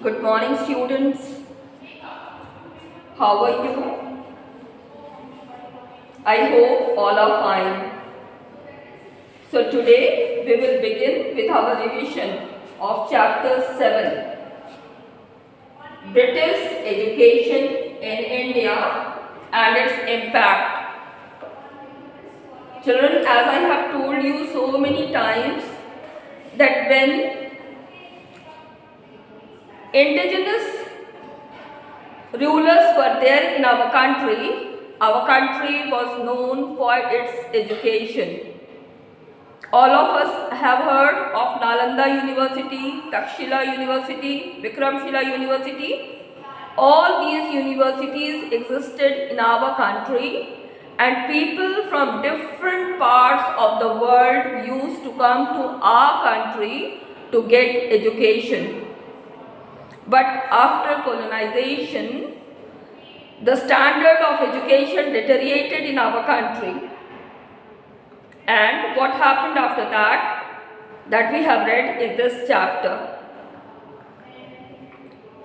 Good morning, students. How are you? I hope all are fine. So today we will begin with our revision of chapter 7, British Education in India and its impact. Children, as I have told you so many times, that when indigenous rulers were there in our country was known for its education. All of us have heard of Nalanda University, Takshila University, Vikramshila University. All these universities existed in our country, and people from different parts of the world used to come to our country to get education. But after colonization, the standard of education deteriorated in our country. And what happened after that we have read in this chapter.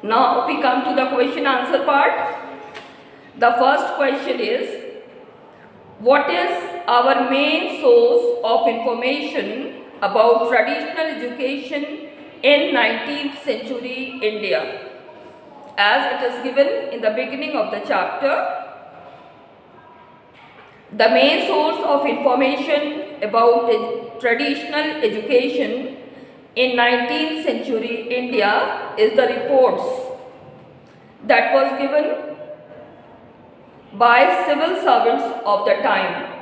Now we come to the question answer part. The first question is, what is our main source of information about traditional education in 19th century India? As it is given in the beginning of the chapter, the main source of information about traditional education in 19th century India is the reports that was given by civil servants of the time.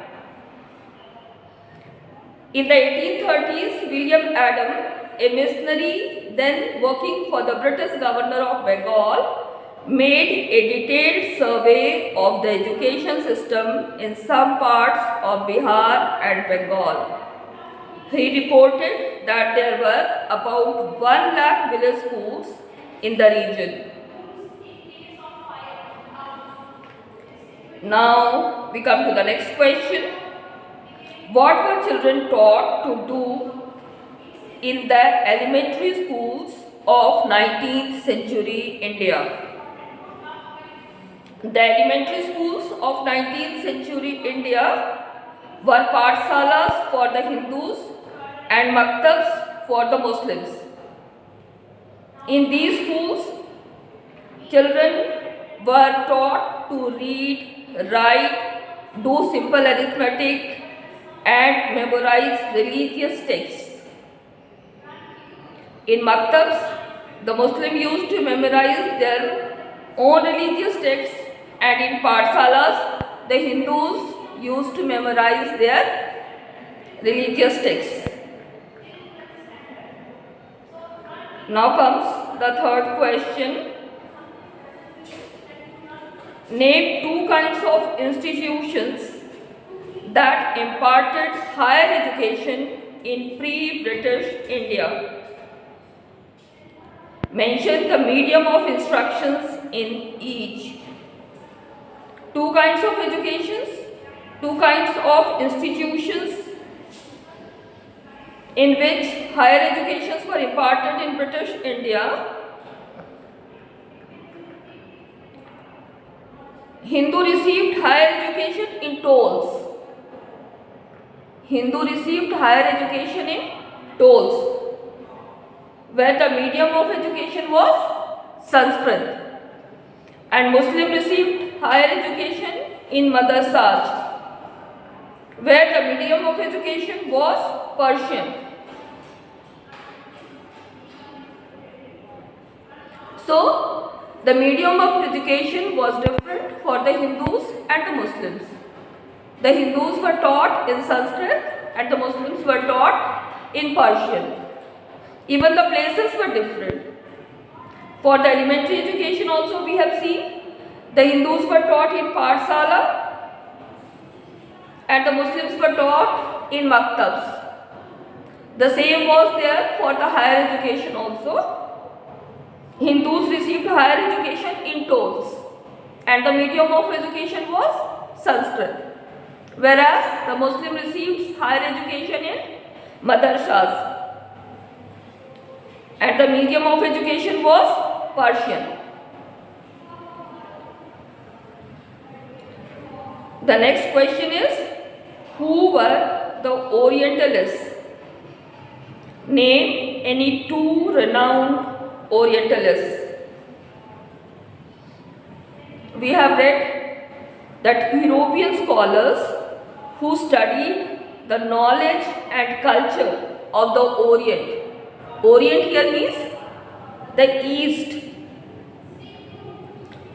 In the 1830s, William Adam, a missionary then working for the British governor of Bengal, made a detailed survey of the education system in some parts of Bihar and Bengal. He reported that there were about 1 lakh village schools in the region. Now we come to the next question. What were children taught to do in the elementary schools of 19th century India? The elementary schools of 19th century India were pathshalas for the Hindus and maktabs for the Muslims. In these schools, children were taught to read, write, do simple arithmetic and memorize religious texts. In maktabs, the Muslims used to memorize their own religious texts, and in pathshalas, the Hindus used to memorize their religious texts. Now comes the third question. Name 2 kinds of institutions that imparted higher education in pre-British India. Mention the medium of instructions in each. 2 kinds of educations, 2 kinds of institutions in which higher educations were imparted in British India. Hindu received higher education in tolls. Hindu received higher education in tolls, where the medium of education was Sanskrit, and Muslim received higher education in madrasas, where the medium of education was Persian. So, the medium of education was different for the Hindus and the Muslims. The Hindus were taught in Sanskrit and the Muslims were taught in Persian. Even the places were different. For the elementary education also we have seen, the Hindus were taught in pathshala and the Muslims were taught in maktabs. The same was there for the higher education also. Hindus received higher education in tolls and the medium of education was Sanskrit, whereas the Muslim received higher education in madrasas and the medium of education was Persian. The next question is, who were the Orientalists? Name any two renowned Orientalists. We have read that European scholars who studied the knowledge and culture of the Orient. Orient here means the East.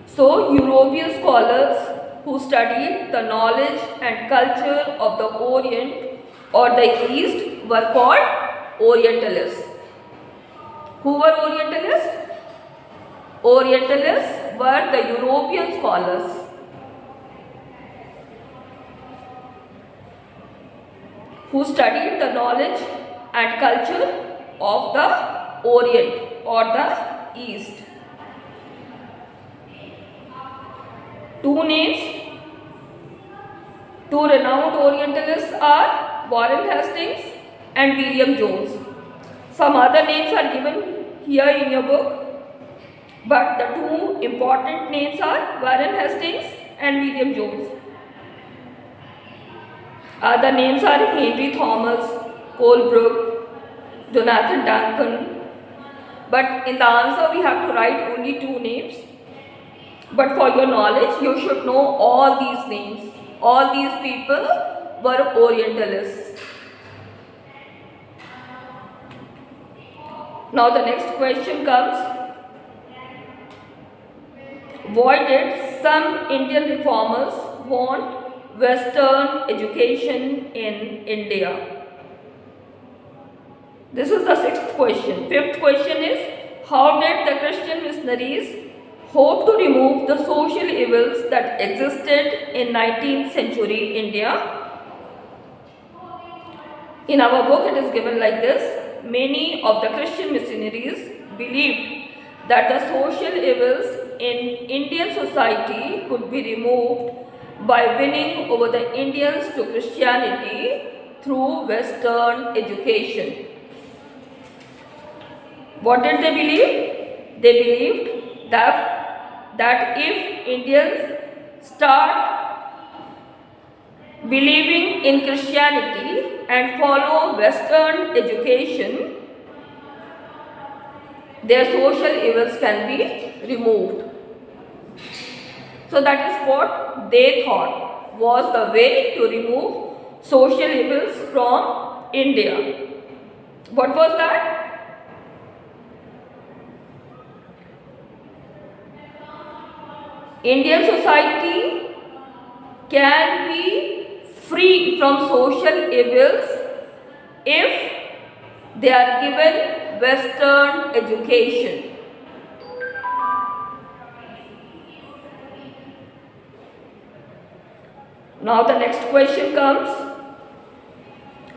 So, European scholars who studied the knowledge and culture of the Orient or the East were called Orientalists. Who were Orientalists? Orientalists were the European scholars who studied the knowledge and culture of the Orient or the East. Two names, two renowned Orientalists are Warren Hastings and William Jones. Some other names are given here in your book, but the two important names are Warren Hastings and William Jones. Other names are Henry Thomas, Colebrook, Jonathan Duncan. But in the answer we have to write only two names. But for your knowledge, you should know all these names. All these people were Orientalists. Now the next question comes. Why did some Indian reformers want Western education in India? This is the sixth question. Fifth question is, how did the Christian missionaries hope to remove the social evils that existed in 19th century India? In our book it is given like this. Many of the Christian missionaries believed that the social evils in Indian society could be removed by winning over the Indians to Christianity through Western education. What did they believe? They believed that if Indians start believing in Christianity and follow Western education, their social evils can be removed. So that is what they thought was the way to remove social evils from India. What was that? Indian society can be free from social evils if they are given Western education. Now the next question comes.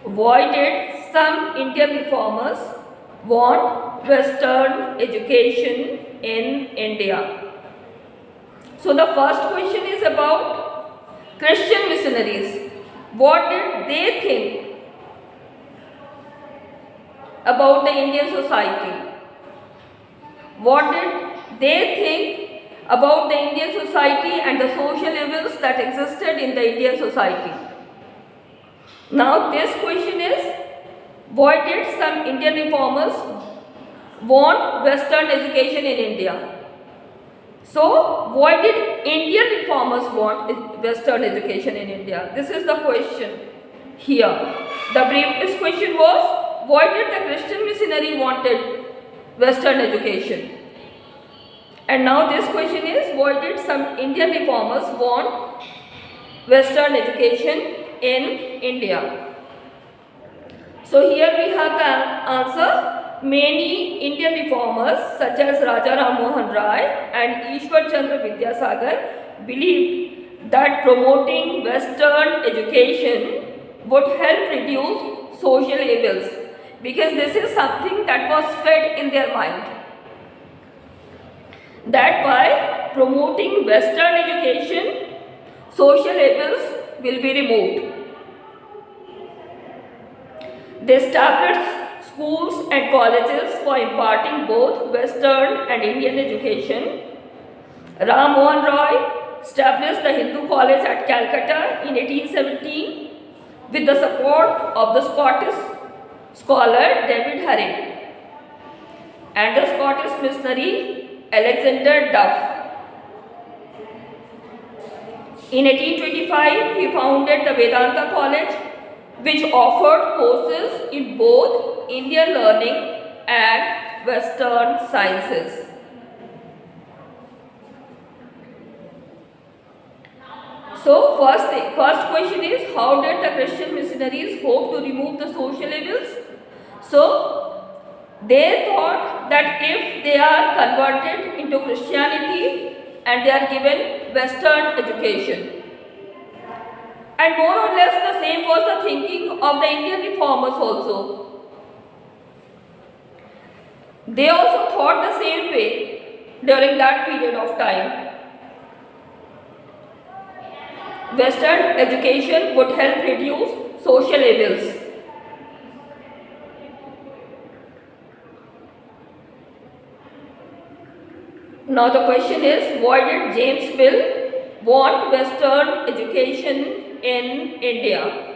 Why did some Indian reformers want Western education in India? So the first question is about Christian missionaries. What did they think about the Indian society? What did they think about the Indian society and the social evils that existed in the Indian society? Now this question is, why did some Indian reformers want Western education in India? So, why did Indian reformers want Western education in India? This is the question here. The previous question was, why did the Christian missionary wanted Western education? And now this question is, why did some Indian reformers want Western education in India? So here we have the answer. Many Indian reformers such as Raja Ram Mohan Rai and Ishwar Chandra Vidyasagar believed that promoting Western education would help reduce social evils, because this is something that was fed in their mind, that by promoting Western education, social evils will be removed. They established schools and colleges for imparting both Western and Indian education. Ram Mohan Roy established the Hindu College at Calcutta in 1817 with the support of the Scottish scholar David Hurrell and the Scottish missionary Alexander Duff. In 1825, he founded the Vedanta College, which offered courses in both Indian learning and Western sciences. So, first question is, how did the Christian missionaries hope to remove the social evils? So, they thought that if they are converted into Christianity and they are given Western education, and more or less the same was the thinking of the Indian reformers also. They also thought the same way during that period of time. Western education would help reduce social evils. Now the question is, why did James Mill want Western education in India?